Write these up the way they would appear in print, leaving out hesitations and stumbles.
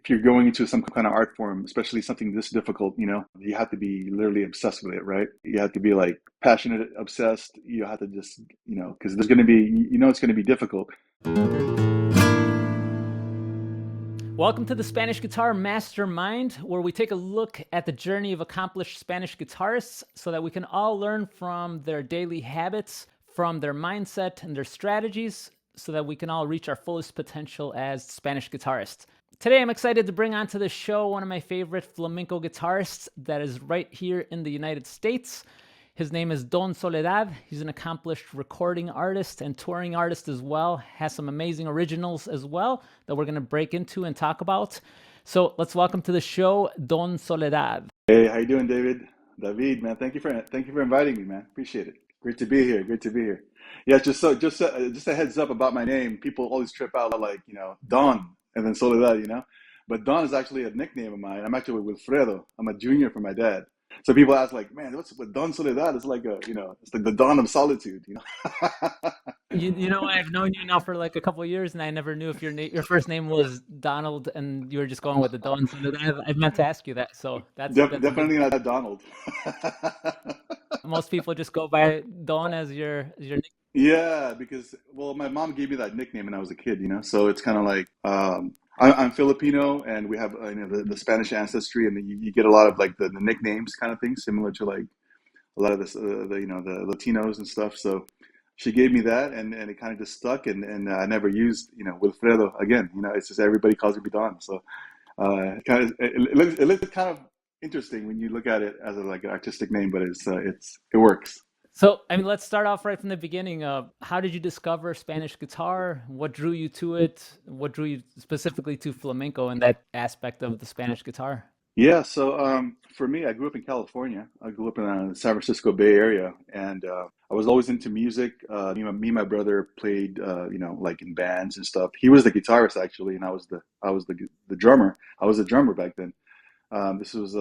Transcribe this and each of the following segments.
if you're going into some kind of art form, especially something this difficult, you have to be literally obsessed with it, right? You have to be like passionate, obsessed. You have to just, because there's going to be, it's going to be difficult. Welcome to the Spanish Guitar Mastermind, where we take a look at the journey of accomplished Spanish guitarists so that we can all learn from their daily habits, from their mindset and their strategies, so that we can all reach our fullest potential as Spanish guitarists. Today, I'm excited to bring onto the show one of my favorite flamenco guitarists that is right here in the United States. His name is Don Soledad. He's an accomplished recording artist and touring artist as well. Has some amazing originals as well that we're going to break into and talk about. So let's welcome to the show, Don Soledad. Hey, how you doing, David, man, thank you for inviting me, man. Appreciate it. Great to be here. Great to be here. Yeah, just a heads up about my name. People always trip out like, Don and then Soledad, But Don is actually a nickname of mine. I'm actually Wilfredo. I'm a junior for my dad. So people ask like, man, what's with Don Soledad? It's like it's like the dawn of solitude. I've known you now for like a couple of years, and I never knew if your first name was Donald, and you were just going with the Don Soledad. I meant to ask you that, so that's a good Definitely thing. not Donald. Most people just go by Don as your nickname. Yeah, because well, my mom gave me that nickname when I was a kid. So it's kind of like I'm Filipino, and we have the Spanish ancestry, and then you get a lot of like the nicknames kind of things, similar to like a lot of this the Latinos and stuff. So she gave me that, and it kind of just stuck, and I never used Wilfredo again. It's just everybody calls me Don. So it looks kind of interesting when you look at it as like an artistic name, but it works. So, I mean, let's start off right from the beginning. How did you discover Spanish guitar? What drew you to it? What drew you specifically to flamenco and that aspect of the Spanish guitar? Yeah, so for me, I grew up in California. I grew up in the San Francisco Bay Area, and I was always into music. Me and my brother played, like in bands and stuff. He was the guitarist actually, and I was the drummer. I was the drummer back then. This was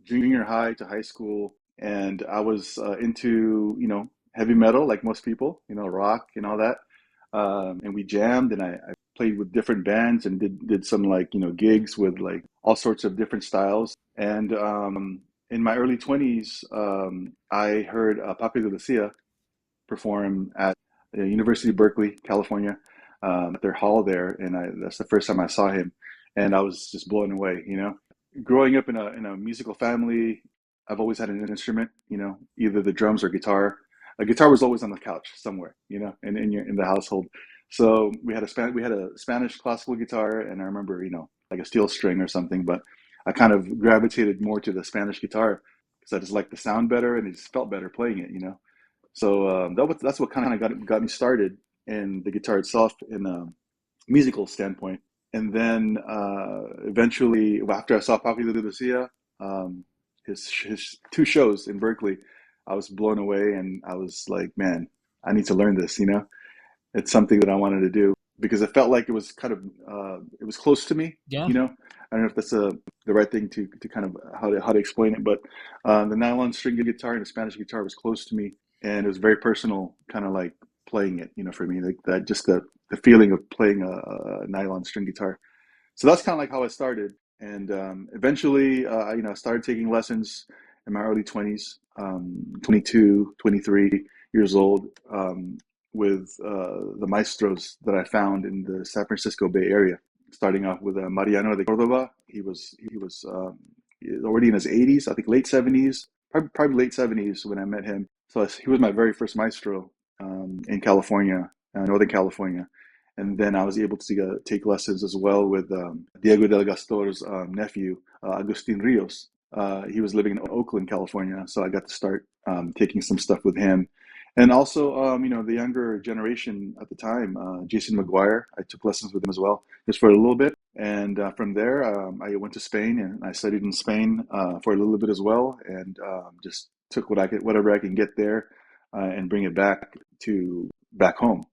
junior high to high school, and I was into heavy metal like most people, rock and all that. And we jammed, and I played with different bands and did some like gigs with like all sorts of different styles. And in my early 20s, I heard Papi de Lucia perform at the University of Berkeley, California, at their hall there, and that's the first time I saw him, and I was just blown away. Growing up in a musical family, I've always had an instrument, either the drums or guitar. A guitar was always on the couch somewhere, in the household. So we had a Spanish classical guitar, and I remember, like a steel string or something. But I kind of gravitated more to the Spanish guitar because I just liked the sound better, and it just felt better playing it. So that's what kind of got me started in the guitar itself in a musical standpoint. And then eventually, after I saw Papi de Lucia, his two shows in Berkeley, I was blown away, and I was like, man, I need to learn this. It's something that I wanted to do because it felt like it was kind of it was close to me. Yeah. I don't know if that's the right thing to kind of how to explain it, but the nylon string guitar and the Spanish guitar was close to me, and it was very personal, kind of like playing it, for me, like that, just the feeling of playing a nylon string guitar. So that's kind of like how I started. And eventually, I started taking lessons in my early 20s, 22, 23 years old, with the maestros that I found in the San Francisco Bay Area. Starting off with Mariano de Cordova. He was already in his 80s, I think late 70s, probably late 70s when I met him. So he was my very first maestro in California, Northern California. And then I was able to take lessons as well with Diego del Gastor's nephew, Agustin Rios. He was living in Oakland, California, so I got to start taking some stuff with him. And also, the younger generation at the time, Jason McGuire, I took lessons with him as well, just for a little bit. And from there, I went to Spain, and I studied in Spain for a little bit as well, and just took whatever I can get there, and bring it back home.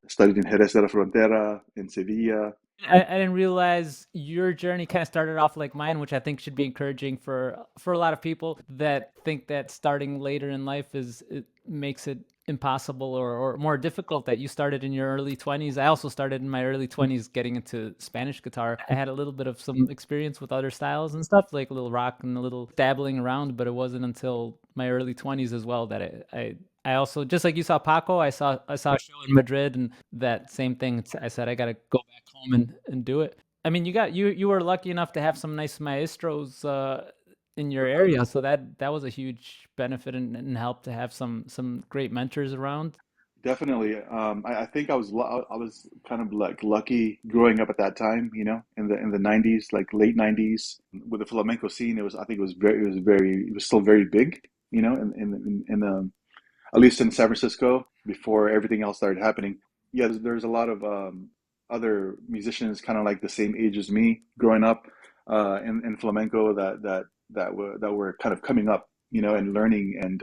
Studied in Jerez de la Frontera, in Sevilla. I didn't realize your journey kind of started off like mine, which I think should be encouraging for a lot of people that think that starting later in life makes it impossible or more difficult that you started in your early 20s. I also started in my early 20s getting into Spanish guitar. I had a little bit of some experience with other styles and stuff, like a little rock and a little dabbling around, but it wasn't until my early 20s as well that I also, just like you saw Paco, I saw a show in Madrid, and that same thing. I said I got to go back home and do it. I mean, you were lucky enough to have some nice maestros in your area, so that was a huge benefit and help to have some great mentors around. Definitely. I think I was kind of like lucky growing up at that time, in the 90s, like late 90s, with the flamenco scene. I think it was still very big, at least in San Francisco before everything else started happening. Yeah, there's a lot of other musicians kind of like the same age as me growing up in flamenco that were kind of coming up, and learning and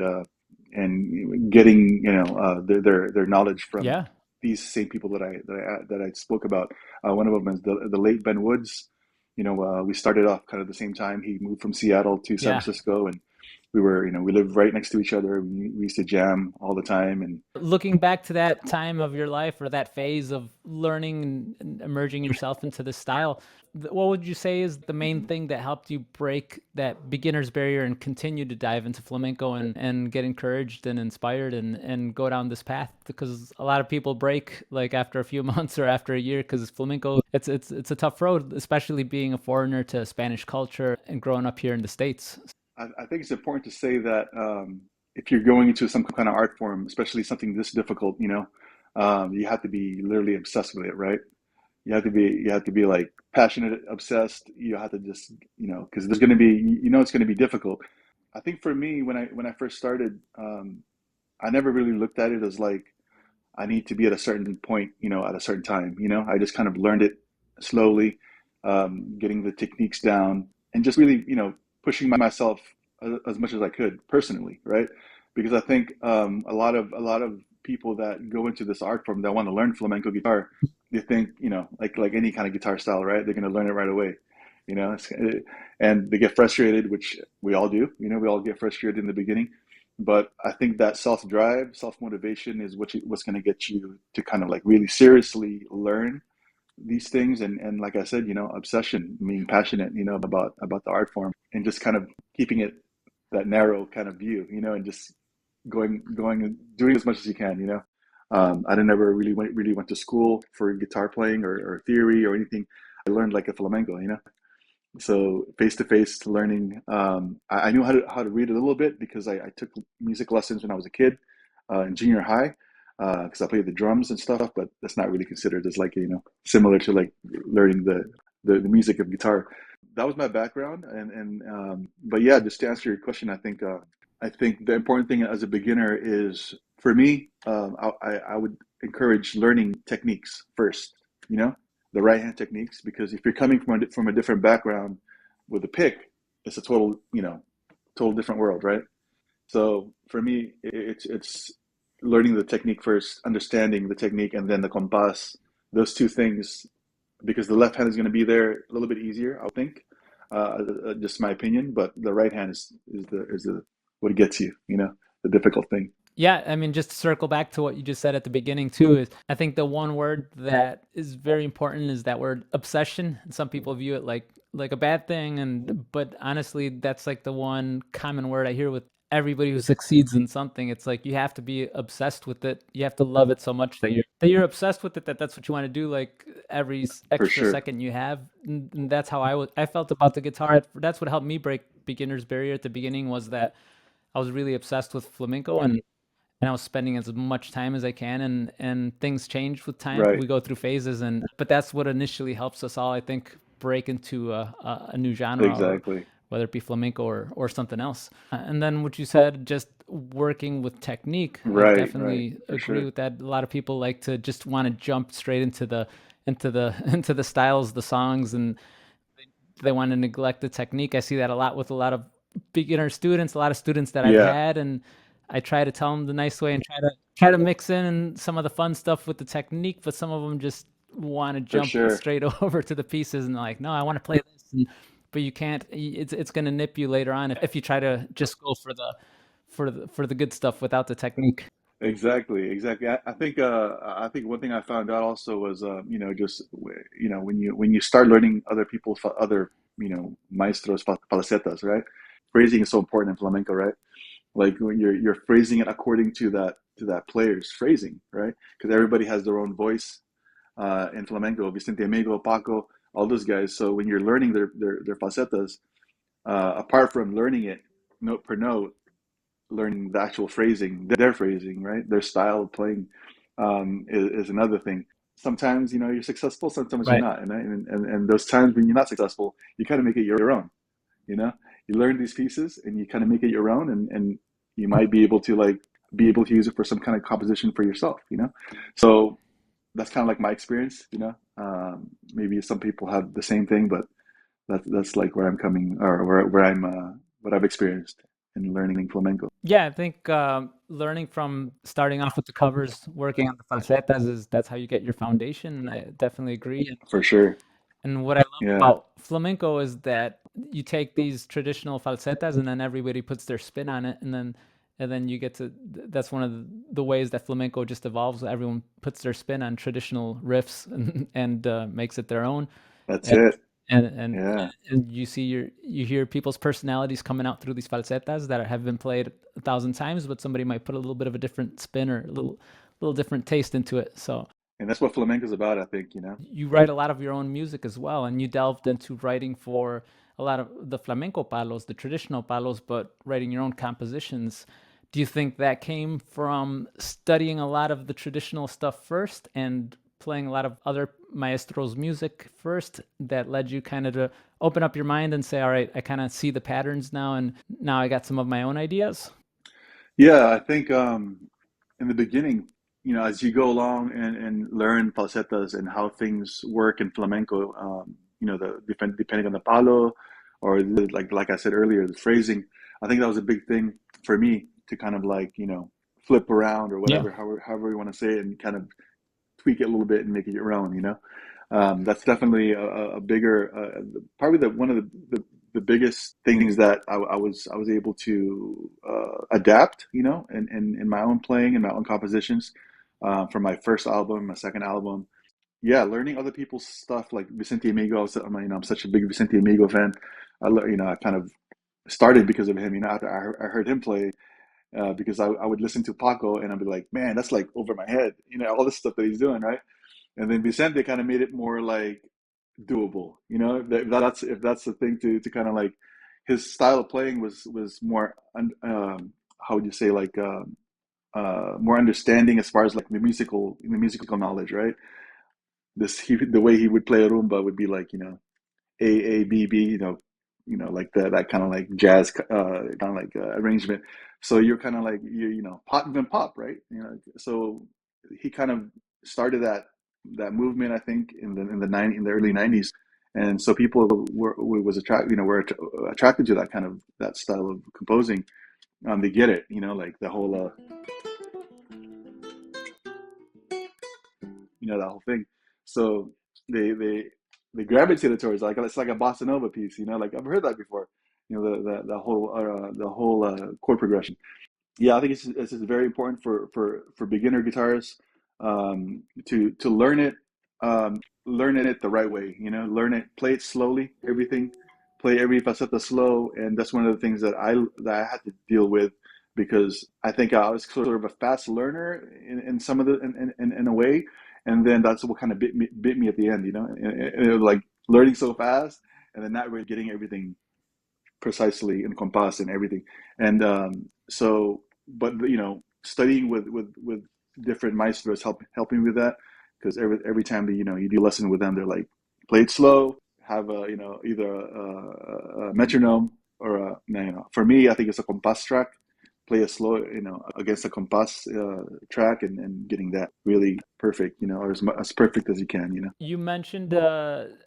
getting their knowledge from Yeah, these same people that I spoke about. One of them is the late Ben Woods. We started off kind of the same time. He moved from Seattle to San yeah. Francisco, and we lived right next to each other. We used to jam all the time, and Looking back to that time of your life or that phase of learning and immersing yourself into this style, what would you say is the main thing that helped you break that beginner's barrier and continue to dive into flamenco and get encouraged and inspired and go down this path? Because a lot of people break like after a few months or after a year, because flamenco, it's a tough road, especially being a foreigner to Spanish culture and growing up here in the States. I think it's important to say that if you're going into some kind of art form, especially something this difficult, you have to be literally obsessed with it, right? You have to be like passionate, obsessed. You have to just, because there's going to be, it's going to be difficult. I think for me, when I first started, I never really looked at it as like I need to be at a certain point, at a certain time. I just kind of learned it slowly, getting the techniques down, and just really, pushing myself as much as I could personally, right? Because I think a lot of people that go into this art form that want to learn flamenco guitar, they think, like any kind of guitar style, right? They're going to learn it right away, and they get frustrated, which we all do. We all get frustrated in the beginning, but I think that self drive, self motivation is what's going to get you to kind of like really seriously learn these things. And like I said, obsession, being passionate, about the art form, and just kind of keeping it that narrow kind of view, and just going and doing as much as you can. I didn't ever really went to school for guitar playing or theory or anything. I learned like a flamenco, so face to face learning. I knew how to read a little bit because I took music lessons when I was a kid in junior high because I played the drums and stuff. But that's not really considered as like similar to like learning the music of guitar. That was my background, and but yeah, just to answer your question, I think the important thing as a beginner is for me, I would encourage learning techniques first. You know, the right hand techniques, because if you're coming from a different background with a pick, it's a total different world, right? So for me, it's learning the technique first, understanding the technique, and then the compás. Those two things, because the left hand is going to be there a little bit easier, I think. Just my opinion, but the right hand is the what gets you, the difficult thing. Yeah, I mean, just to circle back to what you just said at the beginning too, is I think the one word that is very important is that word obsession. Some people view it like a bad thing, and but honestly, that's like the one common word I hear with everybody who succeeds in something. It's like you have to be obsessed with it. You have to love it so much that you're obsessed with it, that that's what you want to do, like every For extra sure. second you have. And that's how I felt about the guitar. That's what helped me break beginner's barrier at the beginning, was that I was really obsessed with flamenco, and I was spending as much time as I can, and things change with time. Right. We go through phases, and but that's what initially helps us all, I think, break into a new genre, or Exactly. whether it be flamenco or something else. And then what you said, just working with technique, I Right. Right. definitely For agree sure. with that. A lot of people like to just want to jump straight into the into the styles, the songs, and they want to neglect the technique. I see that a lot with a lot of beginner students, a lot of students that I've Yeah. had, and I try to tell them the nice way and try to mix in some of the fun stuff with the technique, but some of them just want to For jump sure. straight over to the pieces and like, no, I want to play this, but you can't. It's going to nip you later on if you try to just go for the good stuff without the technique. Exactly, exactly. I think one thing I found out also was just when you start learning other people's other maestros falsetas, right? Phrasing is so important in flamenco, right? Like when you're phrasing it according to that player's phrasing, right? Because everybody has their own voice in flamenco. Vicente Amigo, Paco, all those guys. So when you're learning their falsetas, apart from learning it note per note, learning the actual phrasing, their phrasing, right? Their style of playing is another thing. Sometimes you're successful, sometimes you're Right. not, and those times when you're not successful, you kind of make it your own. You know, you learn these pieces and you kind of make it your own, and you might be able to use it for some kind of composition for yourself. So that's kind of like my experience. Maybe some people have the same thing, but that's like where I'm coming or where I'm what I've experienced in learning flamenco Yeah, I think learning from starting off with the covers, working on the falsetas is that's how you get your foundation. I definitely agree. for sure. And what I love Yeah, about flamenco is that you take these traditional falsetas and then everybody puts their spin on it, and then you get to that's one of the ways that flamenco just evolves. Everyone puts their spin on traditional riffs and makes it their own. that's And it. and and Yeah, and you hear people's personalities coming out through these falsetas that have been played 1,000 times, but somebody might put a little bit of a different spin or a little different taste into it. So and that's what flamenco's about, I think. you write a lot of your own music as well, and you delved into writing for a lot of the flamenco palos, the traditional palos, but writing your own compositions. Do you think that came from studying a lot of the traditional stuff first and playing a lot of other maestros' music first that led you kind of to open up your mind and say, all right, I kind of see the patterns now, and now I got some of my own ideas? Yeah, I think in the beginning, as you go along and learn falsetas and how things work in flamenco, depending on the palo or like I said earlier, the phrasing. I think that was a big thing for me to kind of like flip around or Yeah. whatever, however you want to say it, and kind of tweak it a little bit and make it your own. That's definitely a bigger, probably one of the biggest things that I was able to adapt, in my own playing and my own compositions, from my first album, my second album. Yeah, learning other people's stuff like Vicente Amigo. I'm such a big Vicente Amigo fan. I kind of started because of him. After I heard him play, because I would listen to Paco and I'd be like, man, that's like over my head. All this stuff that he's doing, right? And then Vicente kind of made it more like doable. If that's the thing to kind of like his style of playing was more how would you say like more understanding as far as like the musical knowledge, right? The way he would play a rumba would be like A B B, like that kind of like jazz kind of like arrangement. So you're kind of like pop even pop, right? So he kind of started that movement, I think, in the early '90s, and so people was attracted, attracted to that kind of that style of composing. They get it, like the whole that whole thing. So they they they gravitated towards like it's like a bossa nova piece, like I've heard that before. The whole chord progression. Yeah, I think it's very important for beginner guitarists, to learn it the right way. Learn it, play it slowly. Everything, play every faceta slow, and that's one of the things that I had to deal with because I think I was sort of a fast learner in some of the in a way, and then that's what kind of bit me at the end. And it was like learning so fast, and then not really getting everything precisely in compass and everything. And but studying with different maestros helping with that because every time that you do a lesson with them, they're like, play it slow, have a either a metronome or for me, I think it's a compass track. Play a slow, against a compass track, and getting that really perfect, or as perfect as you can. You mentioned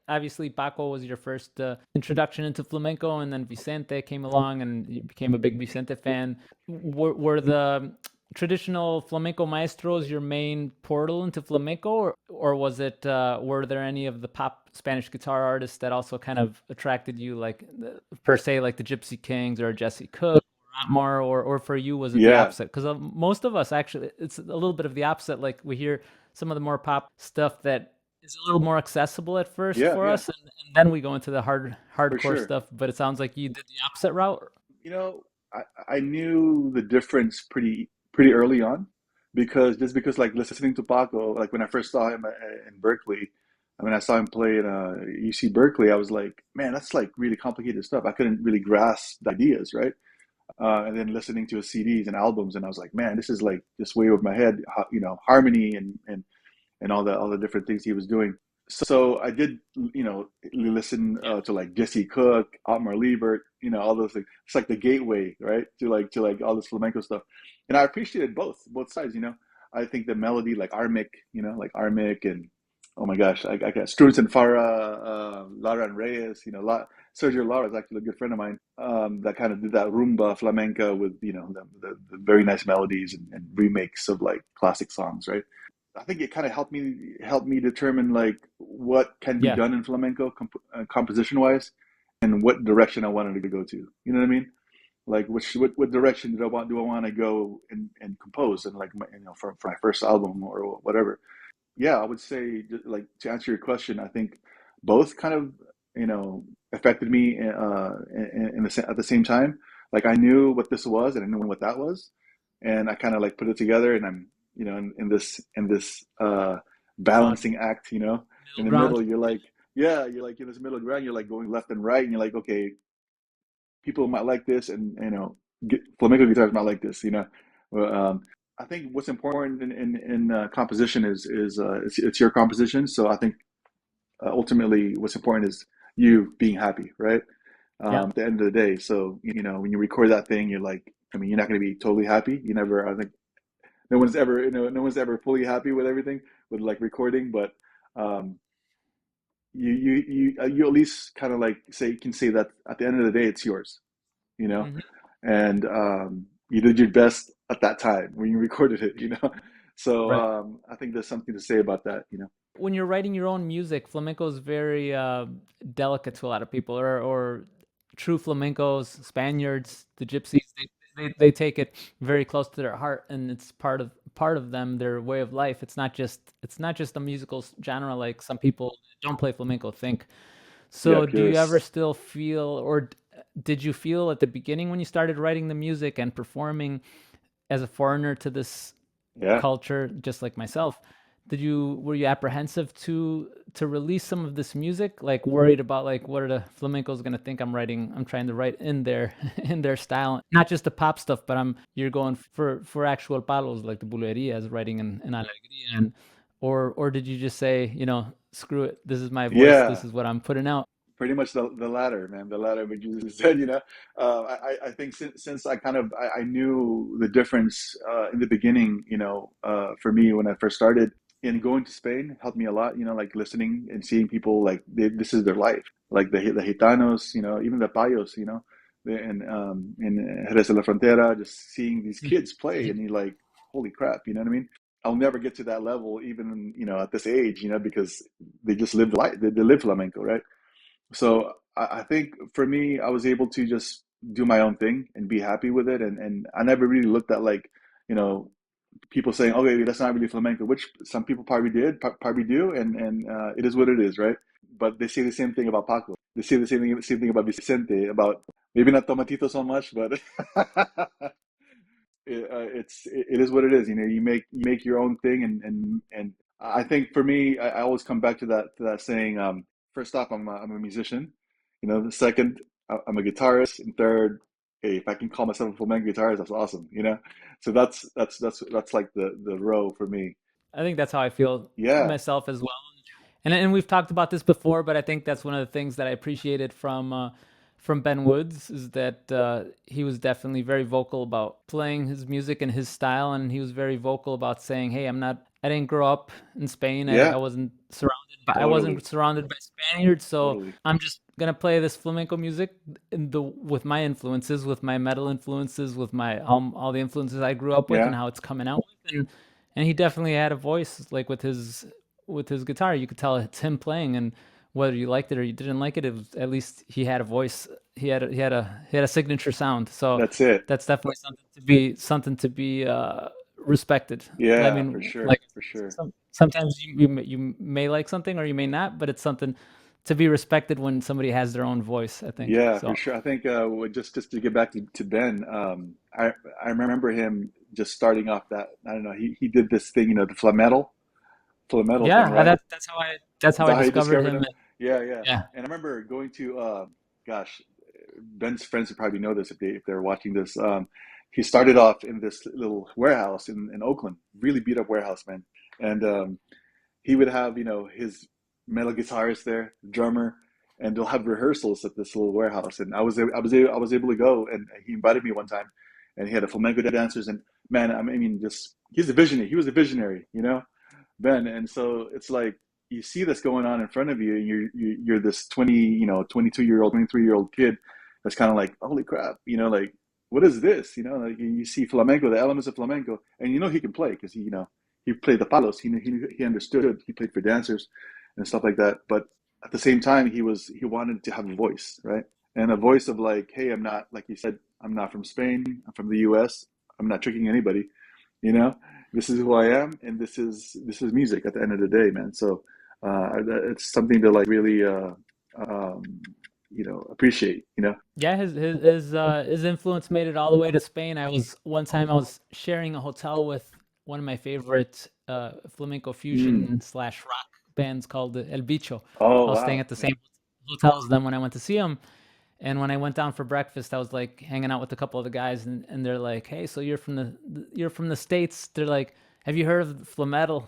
obviously Paco was your first introduction into flamenco, and then Vicente came along, and you became a big Vicente fan. Were the traditional flamenco maestros your main portal into flamenco, or was it? Were there any of the pop Spanish guitar artists that also kind of attracted you, like per se, like the Gypsy Kings or Jesse Cook? more, or for you was it the Yeah, opposite? Because most of us actually, it's a little bit of the opposite. Like we hear some of the more pop stuff that is a little more accessible at first yeah, for yeah, us, and then we go into the for hardcore sure. stuff. But it sounds like you did the opposite route. You know, I knew the difference pretty early on, because like listening to Paco, like when I first saw him in Berkeley, I mean I saw him play in UC Berkeley, I was like, man, that's like really complicated stuff. I couldn't really grasp the ideas, right? And then listening to his CDs and albums, and I was like, man, this is like just way over my head, harmony and all the different things he was doing. So I did, listen Yeah, to like Jesse Cook, Otmar Liebert, all those things. It's like the gateway, right, to like all this flamenco stuff, and I appreciated both sides. I think the melody, like Armic, and oh my gosh, I got Struns and Farah, Lara and Reyes, Sergio Lara is actually a good friend of mine, that kind of did that rumba flamenco with the very nice melodies and remakes of like classic songs, right? I think it kind of helped me determine like what can be yeah, done in flamenco composition wise, and what direction I wanted to go to. You know what I mean? Like what direction do I want to go and compose, and like for my first album or whatever. Yeah, I would say, like, to answer your question, I think both kind of affected me at the same time. Like I knew what this was and I knew what that was, and I kind of like put it together, and I'm in this about balancing act. In middle the ground. middle, you're like, yeah, you're like in this middle ground. You're like going left and right, and you're like, okay, people might like this, and flamenco guitars might like this. Well, I think what's important in composition is it's your composition. So I think ultimately what's important is you being happy, right? Yeah. At the end of the day. So when you record that thing, you're like, I mean, you're not going to be totally happy. You never, I think, no one's ever fully happy with everything with like recording, but um, you at least kind of like can say that at the end of the day it's yours, you know, Hmm. and you did your best at that time when you recorded it. So Right. I think there's something to say about that. When you're writing your own music, flamenco is very delicate to a lot of people, or true flamencos, Spaniards, the gypsies, they take it very close to their heart, and it's part of them, their way of life. It's not just a musical genre like some people that don't play flamenco think. Yeah, So, do you ever purists. still feel, or did you feel at the beginning when you started writing the music and performing as a foreigner to this Yeah. culture, just like myself, were you apprehensive to release some of this music, like worried about like what are the flamencos going to think I'm trying to write in their in their style, not just the pop stuff, but you're going for actual palos like the bulerias, writing in alegría, and or did you just say, screw it, this is my voice, this Yeah. is what I'm putting out? Pretty much the latter, man. The latter, what you just said. I think since I knew the difference in the beginning. For me when I first started in going to Spain helped me a lot. Like listening and seeing people like this is their life. Like the Gitanos, even the Payos, in Jerez de la Frontera, just seeing these kids play, and you're like, holy crap, you know what I mean? I'll never get to that level, even at this age, because they just live the life. They live flamenco, right? So I think for me, I was able to just do my own thing and be happy with it, and I never really looked at like you know people saying, okay, that's not really flamenco, which some people probably did, probably do, and it is what it is, right? But they say the same thing about Paco. They say the same thing about Vicente, about maybe not Tomatito so much, but it is what it is. You make your own thing, and I think for me, I always come back to that saying. First off, I'm a musician. The second, I'm a guitarist, and third, hey, if I can call myself a flamenco guitarist, that's awesome. So that's like the row for me. I think that's how I feel Yeah, myself as well. And we've talked about this before, but I think that's one of the things that I appreciated from Ben Woods is that he was definitely very vocal about playing his music and his style, and he was very vocal about saying, "Hey, I didn't grow up in Spain. I yeah, wasn't totally, surrounded by Spaniards, so totally. I'm just gonna play this flamenco music with my influences, with my metal influences, with my all the influences I grew up with, and Yeah, how it's coming out with." And he definitely had a voice, like with his guitar. You could tell it's him playing, and whether you liked it or you didn't like it, it was at least he had a voice he had a signature sound. So That's it. that's definitely something to be respected. I Yeah, for mean, sure, like for sure. sometimes you may like something or you may not, but it's something to be respected when somebody has their own voice, I think. Yeah, for So sure. I think just to get back to Ben, I remember him just starting off that I don't know he did this thing, the flamenco thing, yeah, right? that's Is how that I how you discovered discovered him. him? And Yeah, yeah. yeah, And I remember going to gosh, Ben's friends would probably know this if they're watching this. He started off in this little warehouse in Oakland, really beat up warehouse, man. And he would have his metal guitarist there, drummer, and they'll have rehearsals at this little warehouse. And I was able to go, and he invited me one time, and he had a flamenco dancers, and man, I mean, just he's a visionary. He was a visionary, Ben. And so it's like you see this going on in front of you, and you're this 22-year-old, 23-year-old kid that's kind of like, holy crap, like what is this? Like you see flamenco, the elements of flamenco, and he can play because he played the palos. He understood. He played for dancers and stuff like that. But at the same time, he wanted to have a voice, right? And a voice of like, hey, I'm not like you said. I'm not from Spain. I'm from the U.S. I'm not tricking anybody. You know, this is who I am, and this is music at the end of the day, man. So it's something to like really um, appreciate. yeah, his influence made it all the way to Spain. One time I was sharing a hotel with one of my favorite flamenco Mm. fusion slash rock bands called El Bicho. I Oh was staying wow, at the yeah. same hotel as them when I went to see them. And when I went down for breakfast, I was like hanging out with a couple of the guys, and they're like, "Hey, so you're from the States?" They're like, "Have you heard of Flametal?"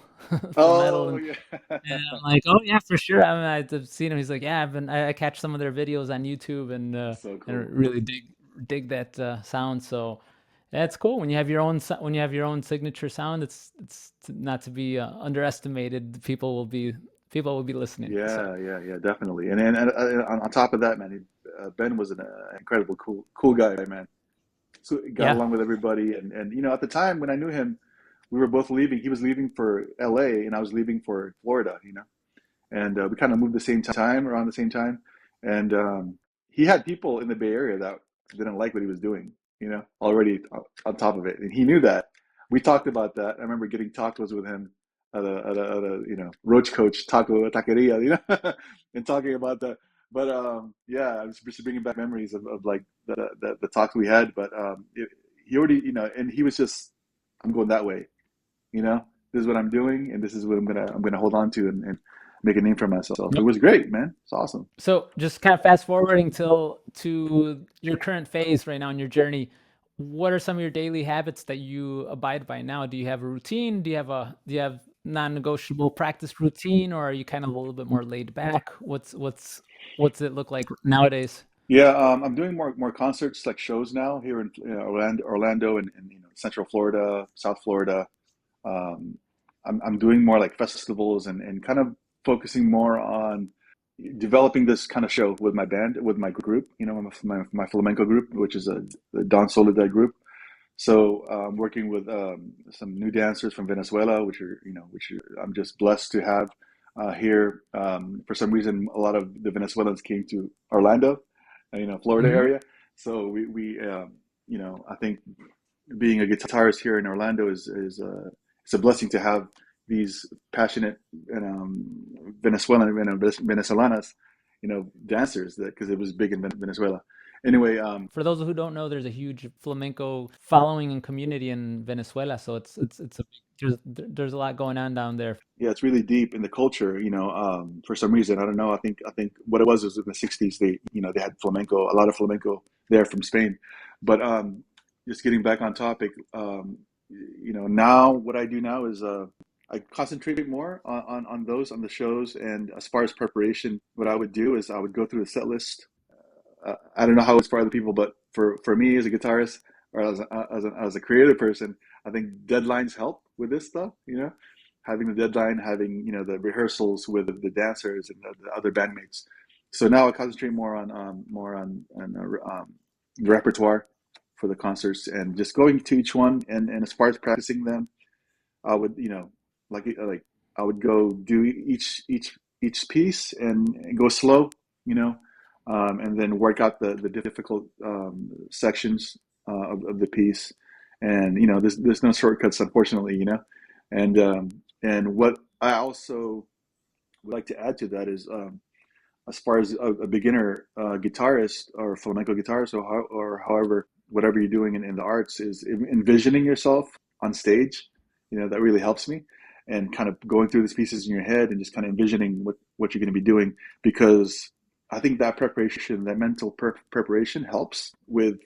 Flametal, Oh and yeah. I'm like, "Oh yeah, for sure." I mean, I've seen him. He's like, "Yeah, I catch some of their videos on YouTube So and cool. really dig that sound." So that's cool when you have your own when you have your own signature sound. Not to be underestimated. People will be listening. So Yeah, definitely. And then on top of that, man, Ben was an incredible, cool guy, man. So he got yeah. along with everybody, and at the time when I knew him, we were both leaving. He was leaving for LA, and I was leaving for Florida. And we kind of moved the same time, around the same time. And he had people in the Bay Area that didn't like what he was doing, already on top of it, and he knew that. We talked about that. I remember getting tacos with him at a Roach Coach taqueria, and talking about that. But yeah, I was just bringing back memories of like the talks we had. But he already, and he was just, I'm going that way, you know, this is what I'm doing, and this is what I'm gonna hold on to and make a name for myself. It was great, man. It's awesome. So just kind of fast forwarding to your current phase right now in your journey, what are some of your daily habits that you abide by now? Do you have a routine? Do you have non-negotiable practice routine, or are you kind of a little bit more laid back? What's it look like nowadays? Yeah, I'm doing more concerts like shows now here in Orlando and Central Florida, South Florida. Um, I'm doing more like festivals and kind of focusing more on developing this kind of show with my band, with my group, my flamenco group, which is the Don Soledad group. So working with some new dancers from Venezuela, I'm just blessed to have here. For some reason, a lot of the Venezuelans came to Orlando, Florida Hmm. area. So I think being a guitarist here in Orlando is it's a blessing to have these passionate Venezuelan Venezolanas, dancers that because it was big in Venezuela. Anyway, For those who don't know, there's a huge flamenco following and community in Venezuela, so there's a lot going on down there. yeah, it's really deep in the culture. For some reason, I don't know. I think what it was in the '60s. They had flamenco, a lot of flamenco there from Spain. But just getting back on topic, now what I do now is I concentrate more on the shows. And as far as preparation, what I would do is I would go through the set list. I don't know how it's for other people, but for me as a guitarist or as a creative person, I think deadlines help with this stuff. Having the deadline, having the rehearsals with the dancers and the other bandmates. So now I concentrate more on the repertoire for the concerts and just going to each one. And as far as practicing them, I would like I would go do each piece and go slow, you know and then work out the difficult sections of the piece. And there's no shortcuts, unfortunately. And what I also would like to add to that is, as far as a beginner guitarist or flamenco guitarist, or however, whatever you're doing in the arts, is envisioning yourself on stage. That really helps me, and kind of going through these pieces in your head and just kind of envisioning what you're going to be doing, because I think that preparation, that mental preparation, helps with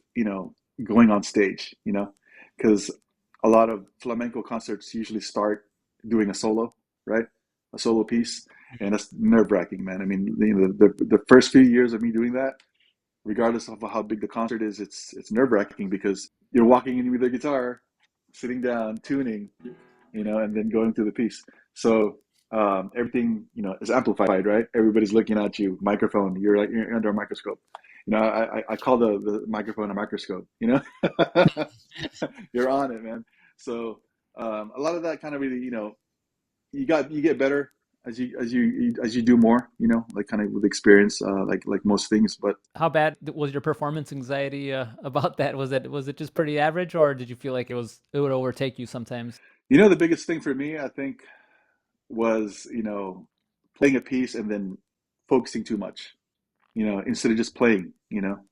going on stage. Because a lot of flamenco concerts usually start doing a solo, right? A solo piece, and that's nerve-wracking, man. I mean, the first few years of me doing that, regardless of how big the concert is, it's nerve-wracking because you're walking in with a guitar, sitting down, tuning, and then going through the piece. So everything is amplified, right? Everybody's looking at you. Microphone, you're under a microscope. I call the microphone a microscope. You're on it, man. So a lot of that kind of really, you get better as you do more, like kind of with experience, like most things. But How bad was your performance anxiety about that? Was it just pretty average, or did you feel like it would overtake you sometimes? the biggest thing for me, I think, was playing a piece and then focusing too much, instead of just playing,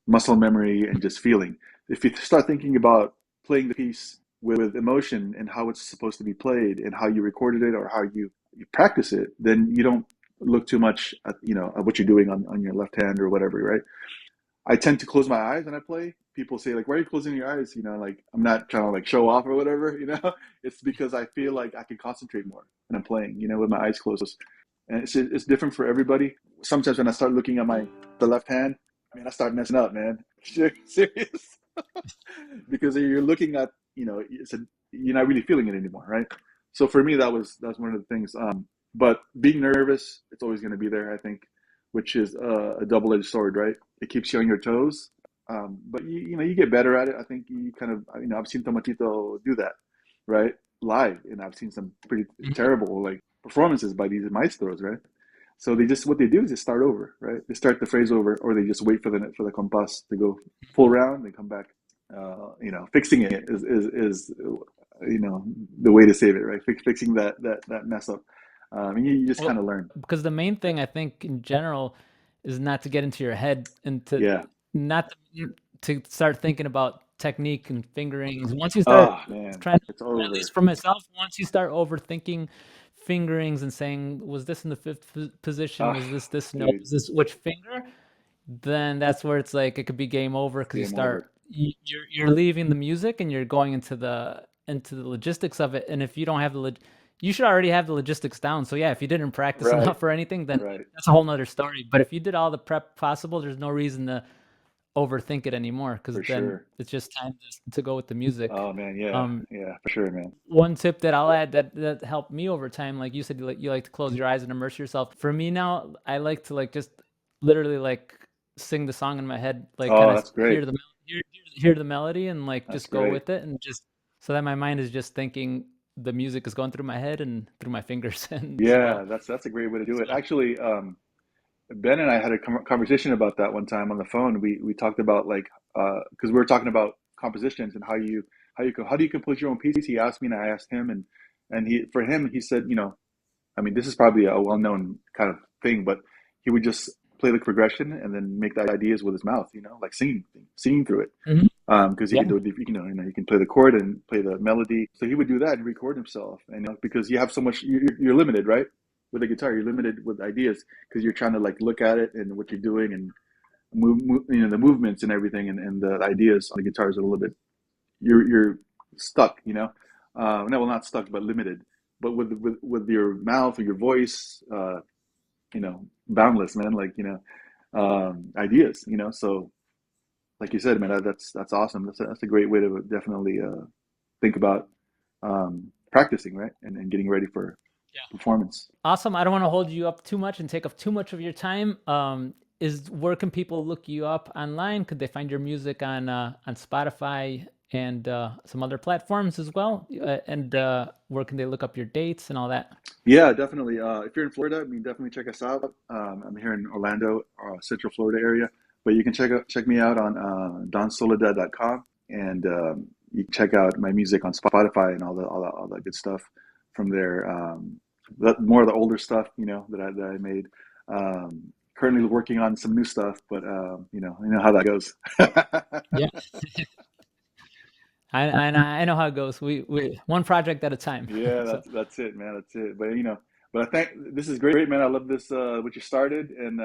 muscle memory and just feeling. If you start thinking about playing the piece with emotion and how it's supposed to be played and how you recorded it or how you practice it, then you don't look too much at what you're doing on your left hand or whatever, right? I tend to close my eyes when I play. People say like, "Why are you closing your eyes?" Like I'm not trying to like show off or whatever. It's because I feel like I can concentrate more when I'm playing. With my eyes closed, and it's different for everybody. Sometimes when I start looking at the left hand, I start messing up, man. Serious, because you're looking at you're not really feeling it anymore, right? So for me, that's one of the things. But being nervous, it's always going to be there, I think, which is a double-edged sword, right? It keeps you on your toes, but you get better at it. I think you kind of I've seen Tomatito do that, right, live, and I've seen some pretty Mhm. terrible like performances by these maestros, right? So what they do is they start over, right? They start the phrase over, or they just wait for the compás to go full round. They come back. Fixing it is the way to save it, right? Fixing that mess up. And you just kind Well, of learn. because the main thing I think in general is not to get into your head and to Yeah. not to start thinking about technique and fingerings. Once you start Oh man, trying, it's at least over. for myself, once you start overthinking fingerings and saying, was this in the fifth position? Ah, Was this note? dude, Was this which finger? Then that's where it's like it could be game over because game over. you're leaving the music and you're going into the logistics of it. And if you don't have you should already have the logistics down. So yeah, if you didn't practice Right, enough or anything, then right, that's a whole nother story. But if you did all the prep possible, there's no reason to overthink it anymore because for then sure. it's just time to go with the music. Oh man, yeah, Um, yeah, for sure, man. One tip that I'll add that helped me over time, like you said, you like to close your eyes and immerse yourself. For me now, I like to like just literally like sing the song in my head, like kind Oh, of that's great. hear the melody and like That's just go great. with it and just so that my mind is just thinking the music is going through my head and through my fingers and as Yeah, well. that's a great way to do it. So Actually, Ben and I had a conversation about that one time on the phone. We talked about like because we were talking about compositions and how do you compose your own piece. He asked me and I asked him, and for him he said, this is probably a well-known kind of thing, but he would just play the progression and then make the ideas with his mouth, like singing through it. mhm. Because he can Yeah. do it, you can play the chord and play the melody. So he would do that and record himself, and because you have so much, you're limited, right? With a guitar, you're limited with ideas because you're trying to like look at it and what you're doing and the movements and everything, and the ideas on the guitar is a little bit you're stuck, no, well, not stuck, but limited. But with your mouth or your voice, boundless, man. Like ideas, So like you said, man, that's awesome. That's a great way to definitely think about practicing, right, and getting ready for performance. Awesome. I don't want to hold you up too much and take up too much of your time. Is where can people look you up online? Could they find your music on Spotify and some other platforms as well? And where can they look up your dates and all that? Yeah, definitely. If you're in Florida, definitely check us out. I'm here in Orlando, Central Florida area. But you can check me out on donsoledad.com, and you can check out my music on Spotify and all that good stuff from there. More of the older stuff, that I made. Currently working on some new stuff, but you know how that goes. Yeah, I know how it goes. We one project at a time. Yeah, So that's it, man. That's it. But I think this is great, man. I love this what you started, and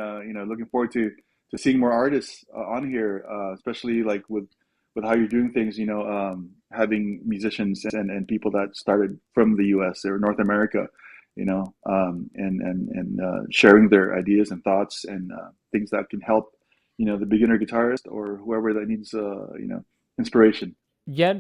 looking forward to seeing more artists on here, especially like with how you're doing things. Having musicians and people that started from the U.S. or North America, and sharing their ideas and thoughts and things that can help, the beginner guitarist or whoever that needs, inspiration. yeah,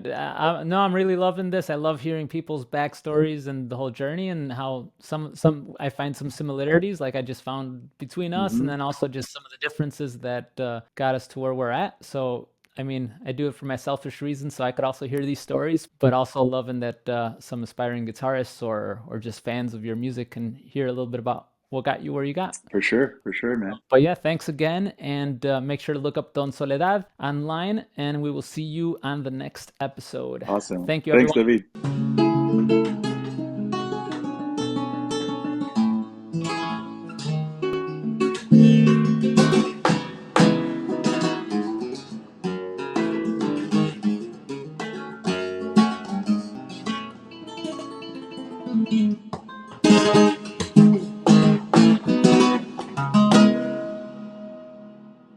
no, I'm really loving this. I love hearing people's backstories and the whole journey, and how some I find some similarities, like I just found between us, and Hmm. then also just some of the differences that got us to where we're at. So, I mean, I do it for my selfish reasons, so I could also hear these stories, but also loving that some aspiring guitarists or just fans of your music can hear a little bit about what got you where you got. For sure, man. But yeah, thanks again. And make sure to look up Don Soledad online. And we will see you on the next episode. Awesome. Thank you, Thanks, everyone. David.